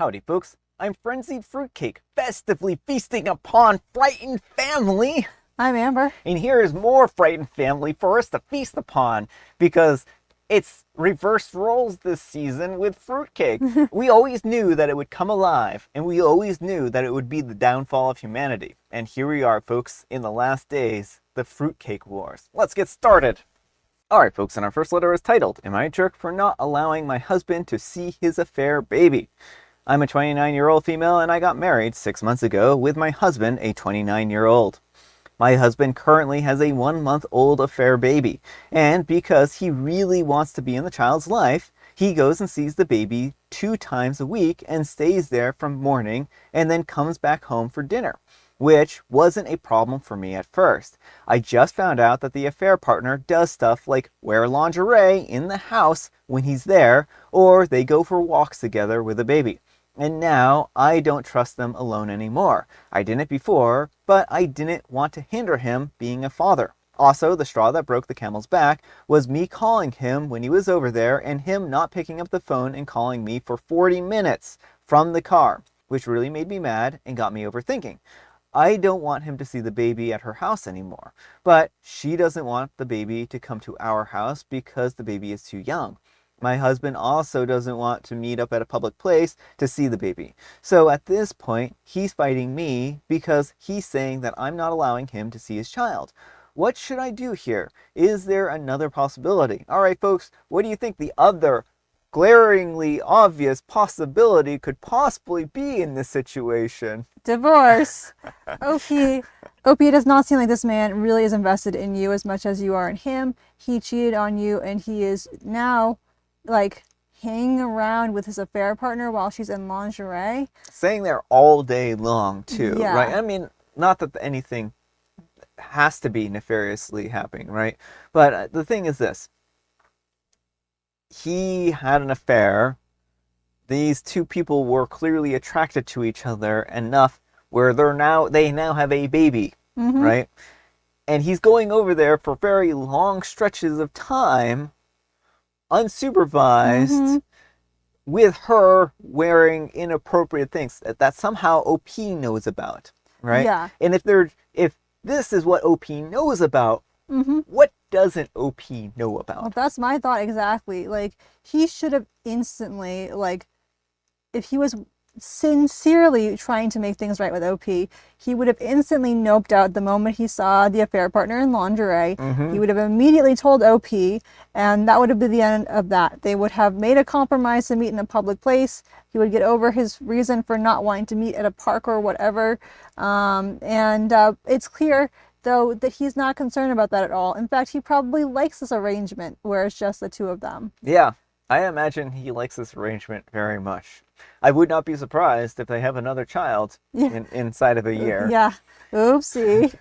Howdy, folks. I'm Frenzied Fruitcake, festively feasting upon frightened family. I'm Amber. And here is more frightened family for us to feast upon because it's reverse roles this season with Fruitcake. We always knew that it would come alive, and we always knew that it would be the downfall of humanity. And here we are, folks, in the last days, the Fruitcake Wars. Let's get started. Alright, folks, and our first letter is titled, Am I a Jerk for Not Allowing My Husband to See His Affair Baby? I'm a 29-year-old female, and I got married 6 months ago with my husband, a 29-year-old. My husband currently has a 1-month-old affair baby, and because he really wants to be in the child's life, he goes and sees the baby 2 times a week and stays there from morning and then comes back home for dinner, which wasn't a problem for me at first. I just found out that the affair partner does stuff like wear lingerie in the house when he's there, or they go for walks together with the baby. And now I don't trust them alone anymore. I didn't before, but I didn't want to hinder him being a father. Also, the straw that broke the camel's back was me calling him when he was over there and him not picking up the phone and calling me for 40 minutes from the car, which really made me mad and got me overthinking. I don't want him to see the baby at her house anymore, but she doesn't want the baby to come to our house because the baby is too young. My husband also doesn't want to meet up at a public place to see the baby. So at this point, he's fighting me because he's saying that I'm not allowing him to see his child. What should I do here? Is there another possibility? All right, folks, what do you think the other glaringly obvious possibility could possibly be in this situation? Divorce. OP does not seem like this man really is invested in you as much as you are in him. He cheated on you, and he is now like hanging around with his affair partner while she's in lingerie. Saying there all day long too, Yeah. right? I mean, not that anything has to be nefariously happening, right? But the thing is this. He had an affair. These two people were clearly attracted to each other enough where they now have a baby, right? And he's going over there for very long stretches of time, unsupervised, with her wearing inappropriate things that somehow OP knows about, right? Yeah. And if this is what OP knows about, what doesn't OP know about? Well, that's my thought exactly. Like, he should have instantly, like, if he was sincerely trying to make things right with OP, he would have instantly noped out the moment he saw the affair partner in lingerie. He would have immediately told OP, and that would have been the end of that. They would have made a compromise to meet in a public place. He would get over his reason for not wanting to meet at a park or whatever. It's clear, though, that he's not concerned about that at all. In fact, he probably likes this arrangement where it's just the two of them. Yeah, I imagine he likes this arrangement very much. I would not be surprised if they have another child inside of a year. Yeah. Oopsie.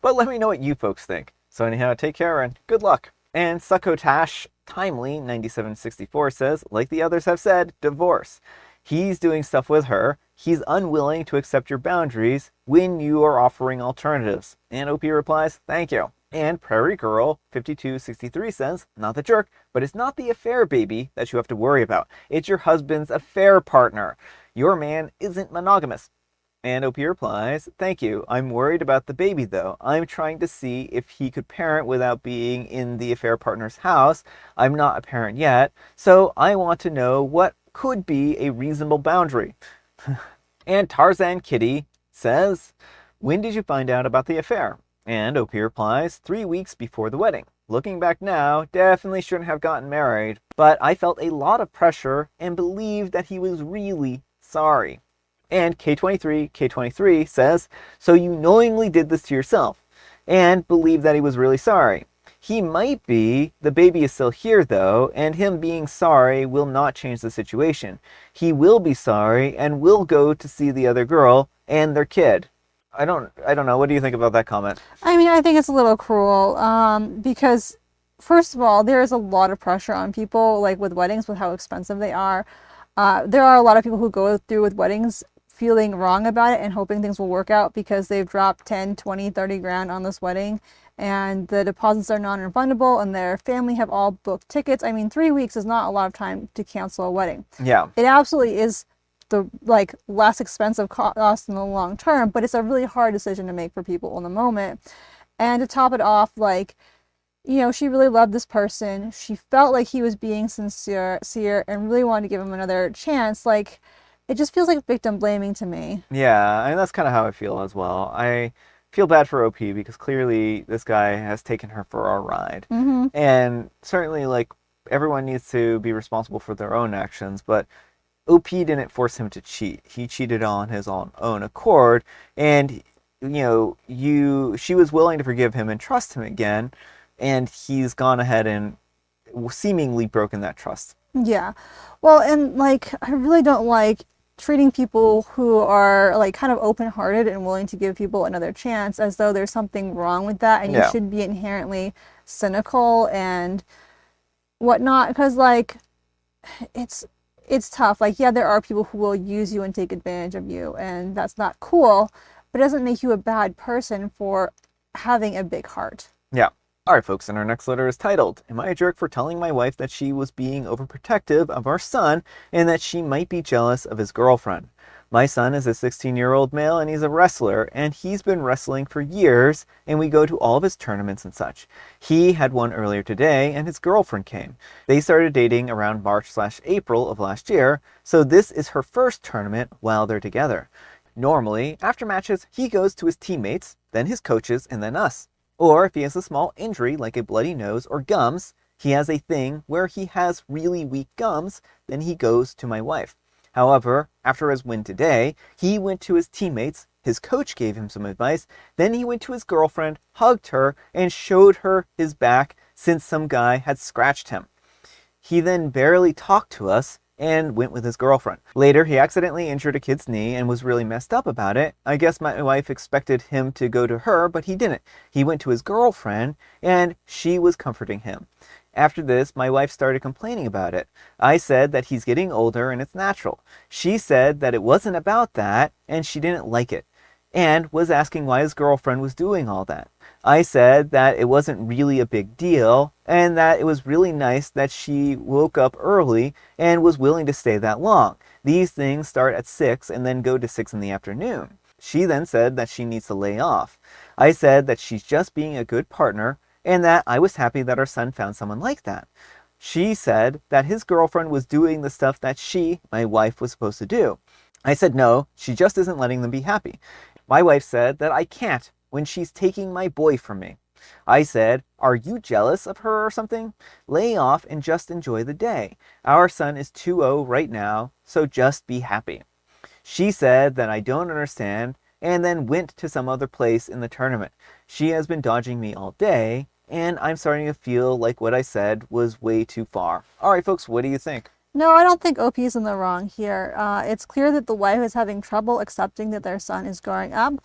But let me know what you folks think. So anyhow, take care and good luck. And Succotash Timely 9764 says, like the others have said, divorce. He's doing stuff with her. He's unwilling to accept your boundaries when you are offering alternatives. And OP replies, thank you. And Prairie Girl 5263 says, not the jerk, but it's not the affair baby that you have to worry about. It's your husband's affair partner. Your man isn't monogamous. And OP replies, thank you. I'm worried about the baby though. I'm trying to see if he could parent without being in the affair partner's house. I'm not a parent yet, so I want to know what could be a reasonable boundary. And Tarzan Kitty says, when did you find out about the affair? And OP replies, 3 weeks before the wedding. Looking back now, definitely shouldn't have gotten married, but I felt a lot of pressure and believed that he was really sorry. And K23 says, so you knowingly did this to yourself and believe that he was really sorry. He might be. The baby is still here though, and him being sorry will not change the situation. He will be sorry and will go to see the other girl and their kid. I don't know. What do you think about that comment? I mean, I think it's a little cruel because, first of all, there is a lot of pressure on people, like with weddings, with how expensive they are. There are a lot of people who go through with weddings feeling wrong about it and hoping things will work out because they've dropped 10, 20, 30 grand on this wedding and the deposits are non-refundable and their family have all booked tickets. I mean, 3 weeks is not a lot of time to cancel a wedding. Yeah. It absolutely is the like less expensive cost in the long term, but it's a really hard decision to make for people in the moment. And to top it off, like, you know, she really loved this person. She felt like he was being sincere and really wanted to give him another chance. Like, it just feels like victim blaming to me. Yeah, and that's kind of how I feel as well. I feel bad for OP because clearly this guy has taken her for a ride. Mm-hmm. And certainly, like, everyone needs to be responsible for their own actions, but OP didn't force him to cheat. He cheated on his own accord, and she was willing to forgive him and trust him again, and he's gone ahead and seemingly broken that trust. Yeah. Well, and like, I really don't like treating people who are like kind of open-hearted and willing to give people another chance as though there's something wrong with that and you Yeah. should be inherently cynical and whatnot. Because like, it's it's tough. Like, yeah, there are people who will use you and take advantage of you, and that's not cool, but it doesn't make you a bad person for having a big heart. Yeah. All right, folks, and our next letter is titled, Am I a jerk for telling my wife that she was being overprotective of our son and that she might be jealous of his girlfriend? My son is a 16-year-old male and he's a wrestler, and he's been wrestling for years, and we go to all of his tournaments and such. He had one earlier today, and his girlfriend came. They started dating around March/April of last year, so this is her first tournament while they're together. Normally, after matches, he goes to his teammates, then his coaches, and then us. Or if he has a small injury like a bloody nose or gums, he has a thing where he has really weak gums, then he goes to my wife. However, after his win today, he went to his teammates, his coach gave him some advice, then he went to his girlfriend, hugged her, and showed her his back since some guy had scratched him. He then barely talked to us and went with his girlfriend. Later, he accidentally injured a kid's knee and was really messed up about it. I guess my wife expected him to go to her, but he didn't. He went to his girlfriend, and she was comforting him. After this, my wife started complaining about it. I said that he's getting older and it's natural. She said that it wasn't about that, and she didn't like it, and was asking why his girlfriend was doing all that. I said that it wasn't really a big deal and that it was really nice that she woke up early and was willing to stay that long. These things start at 6 and then go to 6 in the afternoon. She then said that she needs to lay off. I said that she's just being a good partner and that I was happy that our son found someone like that. She said that his girlfriend was doing the stuff that she, my wife, was supposed to do. I said no, she just isn't letting them be happy. My wife said that I can't when she's taking my boy from me. I said, are you jealous of her or something? Lay off and just enjoy the day. Our son is 2-0 right now, so just be happy. She said that I don't understand and then went to some other place in the tournament. She has been dodging me all day, and I'm starting to feel like what I said was way too far. All right, folks, what do you think? No, I don't think OP is in the wrong here. It's clear that the wife is having trouble accepting that their son is growing up,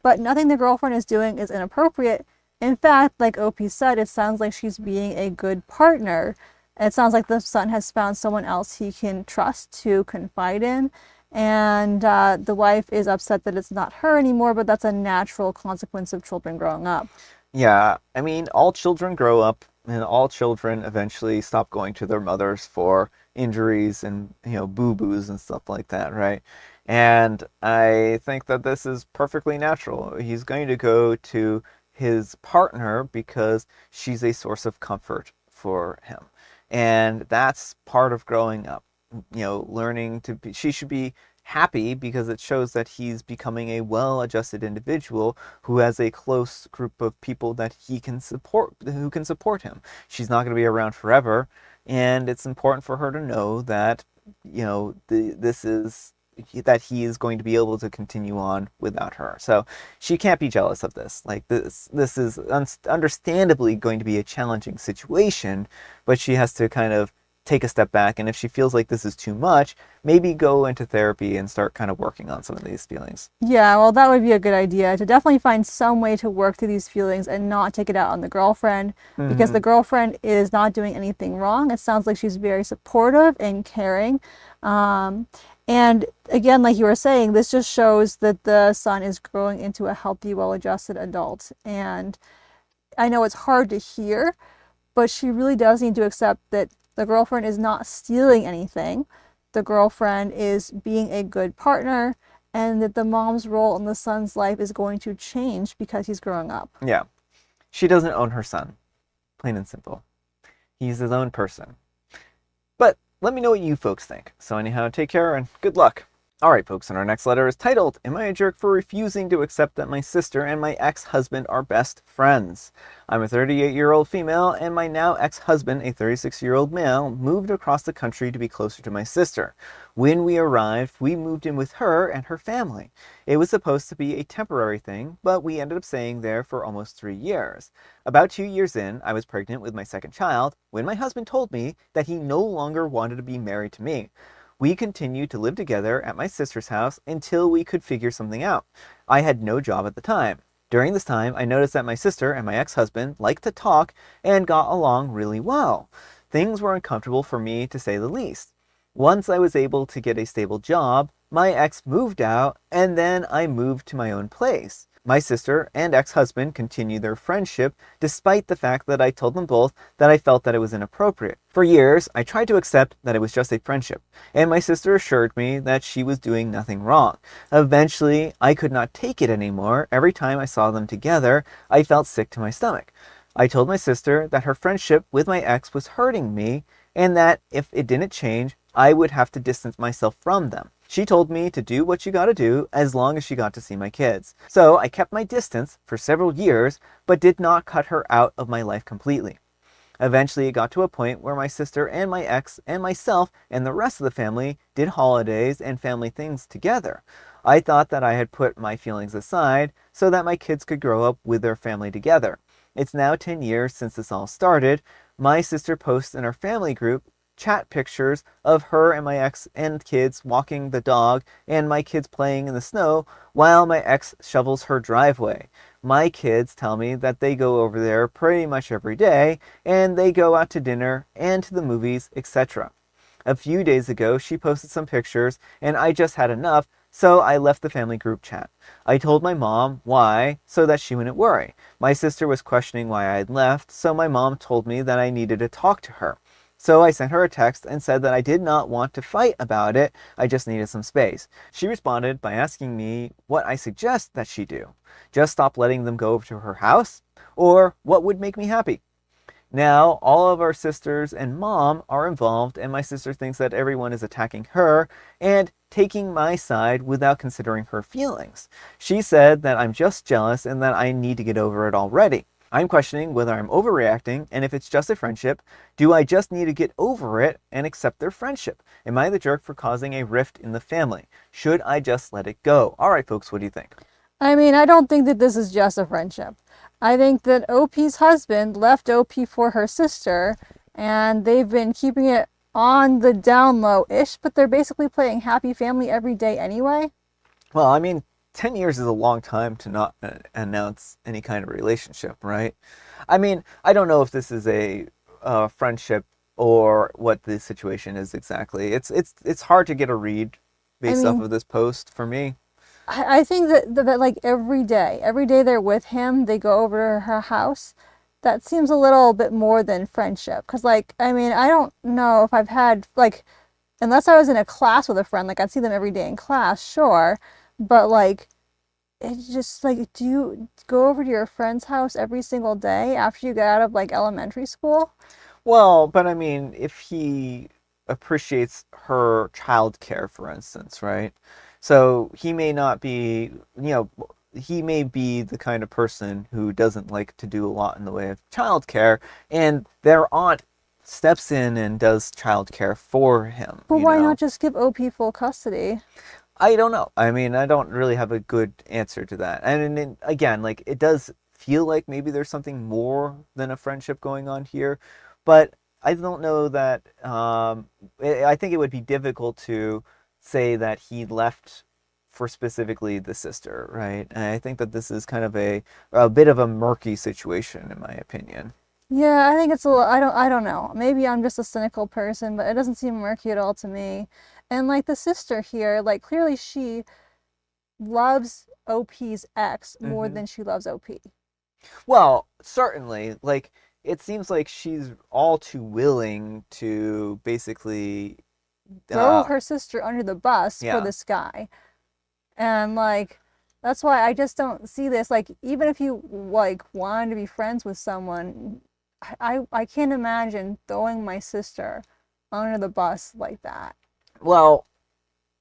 but nothing the girlfriend is doing is inappropriate. In fact, like OP said, it sounds like she's being a good partner. It sounds like the son has found someone else he can trust to confide in. And the wife is upset that it's not her anymore, but that's a natural consequence of children growing up. Yeah, I mean, all children grow up and all children eventually stop going to their mothers for injuries and, boo-boos and stuff like that, right? And I think that this is perfectly natural. He's going to go to his partner because she's a source of comfort for him. And that's part of growing up. Learning to be, she should be happy because it shows that he's becoming a well-adjusted individual who has a close group of people that he can support, who can support him. She's not going to be around forever, and it's important for her to know that, this is that he is going to be able to continue on without her. So she can't be jealous of this. Like this is understandably going to be a challenging situation, but she has to kind of take a step back, and if she feels like this is too much, maybe go into therapy and start kind of working on some of these feelings. Yeah, well, that would be a good idea to definitely find some way to work through these feelings and not take it out on the girlfriend because the girlfriend is not doing anything wrong. It sounds like she's very supportive and caring. And again, like you were saying, this just shows that the son is growing into a healthy, well-adjusted adult. And I know it's hard to hear, but she really does need to accept that the girlfriend is not stealing anything. the girlfriend is being a good partner, and that the mom's role in the son's life is going to change because he's growing up. Yeah. She doesn't own her son. Plain and simple. He's his own person. But let me know what you folks think. So anyhow, take care and good luck. Alright folks, and our next letter is titled, Am I a Jerk for Refusing to Accept That My Sister and My Ex-Husband Are Best Friends? I'm a 38-year-old female, and my now ex-husband, a 36-year-old male, moved across the country to be closer to my sister. When we arrived, we moved in with her and her family. It was supposed to be a temporary thing, but we ended up staying there for almost 3 years. About 2 years in, I was pregnant with my second child when my husband told me that he no longer wanted to be married to me. We continued to live together at my sister's house until we could figure something out. I had no job at the time. During this time, I noticed that my sister and my ex-husband liked to talk and got along really well. Things were uncomfortable for me, to say the least. Once I was able to get a stable job, my ex moved out, and then I moved to my own place. My sister and ex-husband continued their friendship despite the fact that I told them both that I felt that it was inappropriate. For years, I tried to accept that it was just a friendship, and my sister assured me that she was doing nothing wrong. Eventually, I could not take it anymore. Every time I saw them together, I felt sick to my stomach. I told my sister that her friendship with my ex was hurting me, and that if it didn't change, I would have to distance myself from them. She told me to do what you gotta do as long as she got to see my kids. So I kept my distance for several years, but did not cut her out of my life completely. Eventually, it got to a point where my sister and my ex and myself and the rest of the family did holidays and family things together. I thought that I had put my feelings aside so that my kids could grow up with their family together. It's now 10 years since this all started. My sister posts in our family group chat pictures of her and my ex and kids walking the dog and my kids playing in the snow while my ex shovels her driveway. My kids tell me that they go over there pretty much every day, and they go out to dinner and to the movies, etc. A few days ago, she posted some pictures, and I just had enough, so I left the family group chat. I told my mom why, so that she wouldn't worry. My sister was questioning why I had left, so my mom told me that I needed to talk to her. So I sent her a text and said that I did not want to fight about it, I just needed some space. She responded by asking me what I suggest that she do. Just stop letting them go over to her house? Or what would make me happy? Now, all of our sisters and mom are involved, and my sister thinks that everyone is attacking her and taking my side without considering her feelings. She said that I'm just jealous and that I need to get over it already. I'm questioning whether I'm overreacting, and if it's just a friendship, do I just need to get over it and accept their friendship? Am I the jerk for causing a rift in the family? Should I just let it go? All right, folks, what do you think? I mean, I don't think that this is just a friendship. I think that OP's husband left OP for her sister, and they've been keeping it on the down low-ish, but they're basically playing happy family every day anyway. Well, I mean, 10 years is a long time to not announce any kind of relationship, right? I mean, I don't know if this is a friendship or what the situation is exactly. It's hard to get a read I based off mean, of this post for me. I think that like every day they're with him, they go over to her house. That seems a little bit more than friendship. Cause like, I mean, I don't know if I've had like, unless I was in a class with a friend, like I'd see them every day in class, sure. But like, it's just like, do you go over to your friend's house every single day after you get out of like elementary school? Well, but I mean, if he appreciates her childcare, for instance, right? So he may not be, he may be the kind of person who doesn't like to do a lot in the way of childcare, and their aunt steps in and does childcare for him, But why not just give OP full custody? I don't know. I mean, I don't really have a good answer to that. And then, again, like it does feel like maybe there's something more than a friendship going on here, but I don't know that. I think it would be difficult to say that he left for specifically the sister, right? And I think that this is kind of a bit of a murky situation, in my opinion. Yeah, I think it's a little, I don't know. Maybe I'm just a cynical person, but it doesn't seem murky at all to me. And like the sister here, like clearly she loves OP's ex more Hmm. than she loves OP. Well, certainly, like it seems like she's all too willing to basically throw her sister under the bus for Yeah. this guy. And like that's why I just don't see this. Like even if you like wanted to be friends with someone, I can't imagine throwing my sister under the bus like that. Well,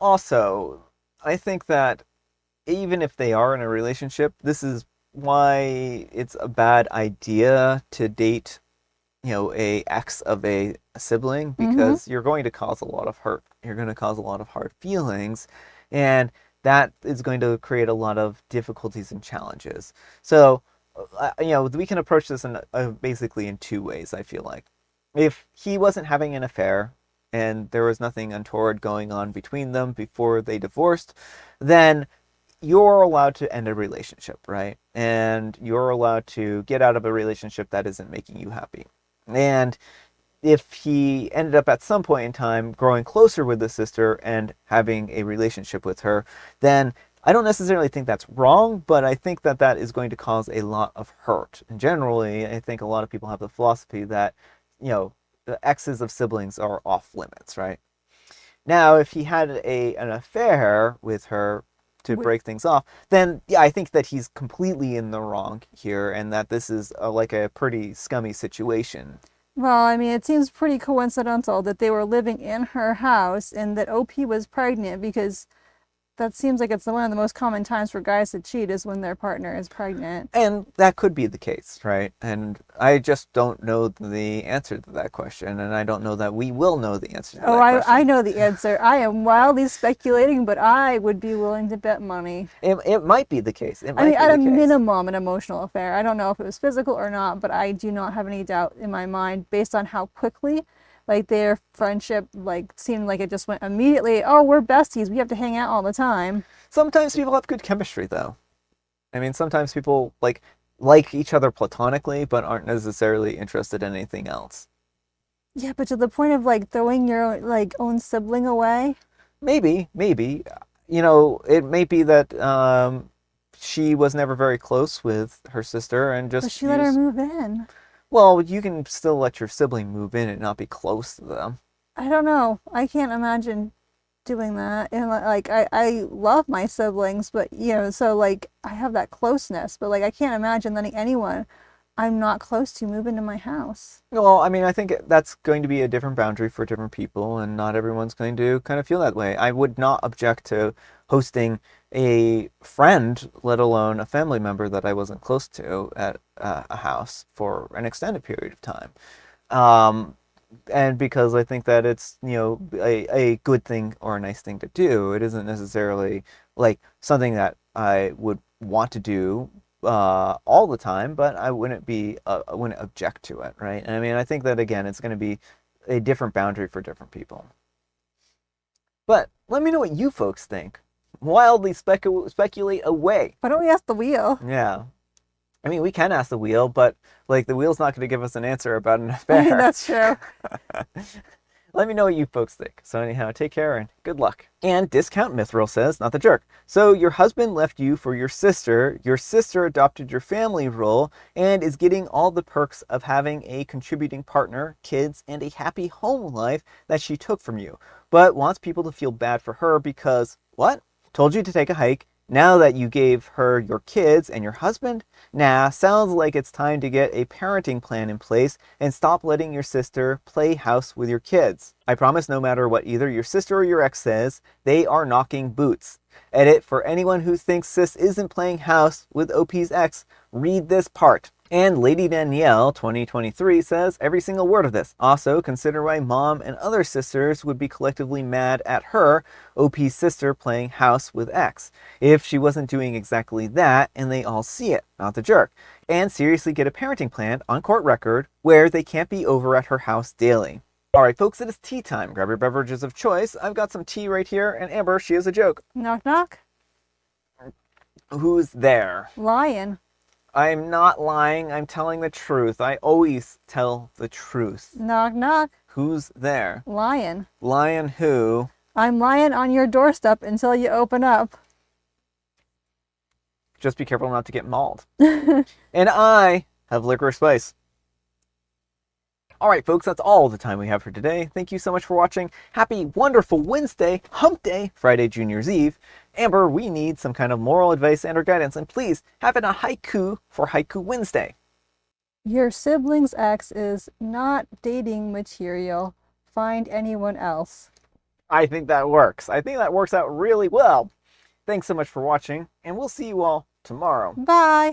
also, I think that even if they are in a relationship, this is why it's a bad idea to date, a ex of a sibling, Mm-hmm. because you're going to cause a lot of hurt. You're going to cause a lot of hard feelings, and that is going to create a lot of difficulties and challenges. So, we can approach this in basically in two ways, I feel like. If he wasn't having an affair and there was nothing untoward going on between them before they divorced, then you're allowed to end a relationship, right? And you're allowed to get out of a relationship that isn't making you happy. And if he ended up at some point in time growing closer with the sister and having a relationship with her, then I don't necessarily think that's wrong, but I think that that is going to cause a lot of hurt. And generally, I think a lot of people have the philosophy that, the exes of siblings are off limits, right? Now, if he had an affair with her to break things off, then yeah, I think that he's completely in the wrong here, and that this is like a pretty scummy situation. Well, I mean, it seems pretty coincidental that they were living in her house and that OP was pregnant because that seems like it's one of the most common times for guys to cheat is when their partner is pregnant. And that could be the case, right? And I just don't know the answer to that question, and I don't know that we will know the answer to Oh, that question. I know the answer. I am wildly speculating, but I would be willing to bet money. It might be the case. It I mean, might be at a the case. minimum, an emotional affair. I don't know if it was physical or not, but I do not have any doubt in my mind based on how quickly, like, their friendship, like, seemed like it just went immediately, oh, we're besties. We have to hang out all the time. Sometimes people have good chemistry, though. I mean, sometimes people like each other platonically, but aren't necessarily interested in anything else. Yeah, but to the point of, like, throwing your, like, own sibling away. Maybe. It may be that she was never very close with her sister and But just she let her used. move in. Well, you can still let your sibling move in and not be close to them. I don't know. I can't imagine doing that. And like I love my siblings, but so like I have that closeness, but like I can't imagine letting anyone I'm not close to move into my house. Well, I mean, I think that's going to be a different boundary for different people, and not everyone's going to kind of feel that way. I would not object to hosting a friend, let alone a family member that I wasn't close to, at a house for an extended period of time. Um, and because I think that it's a good thing or a nice thing to do. It isn't necessarily like something that I would want to do all the time, but I wouldn't object to it, right? And I mean, I think that again, it's going to be a different boundary for different people. But let me know what you folks think. Wildly speculate away. Why don't we ask the wheel? Yeah. I mean, we can ask the wheel, but like the wheel's not going to give us an answer about an I mean, affair. that's true. Let me know what you folks think. So anyhow, take care and good luck. And Discount Mithril says, not the jerk. So your husband left you for your sister adopted your family role, and is getting all the perks of having a contributing partner, kids, and a happy home life that she took from you, but wants people to feel bad for her because, what? Told you to take a hike. Now that you gave her your kids and your husband? Nah, sounds like it's time to get a parenting plan in place and stop letting your sister play house with your kids. I promise no matter what either your sister or your ex says, they are knocking boots. Edit, for anyone who thinks sis isn't playing house with OP's ex, read this part. And Lady Danielle 2023 says every single word of this. Also, consider why mom and other sisters would be collectively mad at her, OP's sister, playing house with ex, if she wasn't doing exactly that and they all see it, not the jerk. And seriously get a parenting plan on court record where they can't be over at her house daily. Alright folks, it is tea time. Grab your beverages of choice. I've got some tea right here, and Amber, she has a joke. Knock knock. Who's there? Lion. I'm not lying, I'm telling the truth. I always tell the truth. Knock knock. Who's there? Lion. Lion who? I'm lying on your doorstep until you open up. Just be careful not to get mauled. And I have licorice spice. All right, folks, that's all the time we have for today. Thank you so much for watching. Happy wonderful Wednesday, hump day, Friday, Junior's Eve. Amber, we need some kind of moral advice and or guidance, and please have it a haiku for Haiku Wednesday. Your sibling's ex is not dating material. Find anyone else. I think that works. I think that works out really well. Thanks so much for watching, and we'll see you all tomorrow. Bye.